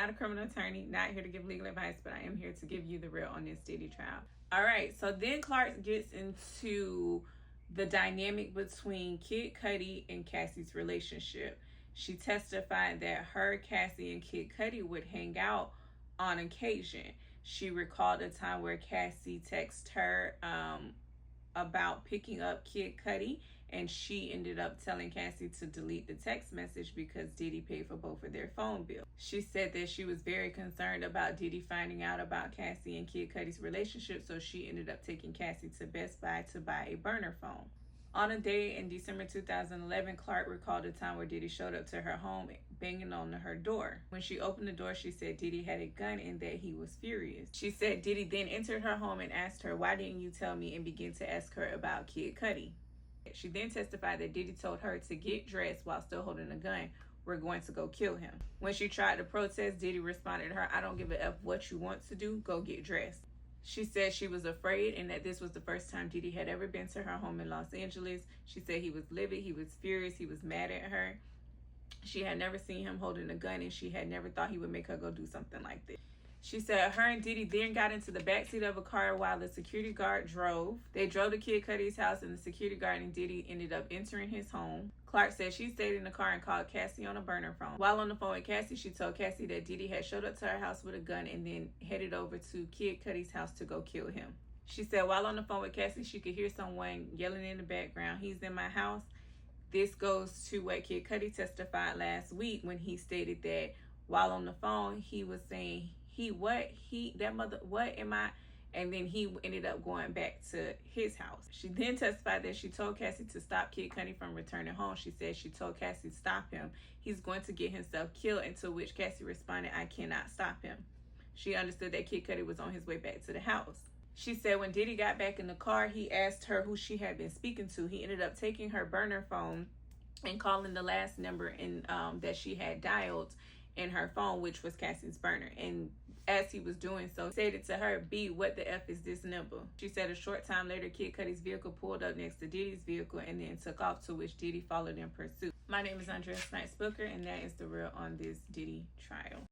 not a criminal attorney, not here to give legal advice, but I am here to give you the real on this Diddy trial. All right, so then Clark gets into the dynamic between Kid Cudi and Cassie's relationship. She testified that her, Cassie, and Kid Cudi would hang out on occasion. She recalled a time where Cassie texted her about picking up Kid Cudi, and she ended up telling Cassie to delete the text message because Diddy paid for both of their phone bills. She said that she was very concerned about Diddy finding out about Cassie and Kid Cudi's relationship, so she ended up taking Cassie to Best Buy to buy a burner phone. On a day in December 2011, Clark recalled a time where Diddy showed up to her home banging on her door. When she opened the door, she said Diddy had a gun and that he was furious. She said Diddy then entered her home and asked her, "Why didn't you tell me?" and began to ask her about Kid Cudi. She then testified that Diddy told her to get dressed while still holding a gun. "We're going to go kill him." When she tried to protest, Diddy responded to her, "I don't give a F what you want to do, go get dressed." She said she was afraid and that this was the first time Diddy had ever been to her home in Los Angeles. She said he was livid, he was furious, he was mad at her. She had never seen him holding a gun and she had never thought he would make her go do something like this. She said her and Diddy then got into the backseat of a car while the security guard drove. They drove to Kid Cudi's house and the security guard and Diddy ended up entering his home. Clark said she stayed in the car and called Cassie on a burner phone. While on the phone with Cassie, she told Cassie that Diddy had showed up to her house with a gun and then headed over to Kid Cudi's house to go kill him. She said while on the phone with Cassie, she could hear someone yelling in the background, "He's in my house." This goes to what Kid Cudi testified last week when he stated that while on the phone, he was saying, what am I? And then he ended up going back to his house. She then testified that she told Cassie to stop Kid Cudi from returning home. She said she told Cassie, "Stop him. He's going to get himself killed," and to which Cassie responded, "I cannot stop him." She understood that Kid Cudi was on his way back to the house. She said when Diddy got back in the car, he asked her who she had been speaking to. He ended up taking her burner phone and calling the last number in that she had dialed in her phone, which was Cassie's burner. And as he was doing so, he said it to her, "B, what the F is this number?" She said a short time later, Kid Cudi's vehicle pulled up next to Diddy's vehicle and then took off, to which Diddy followed in pursuit. My name is Andrea Snipes-Booker, and that is the real on this Diddy trial.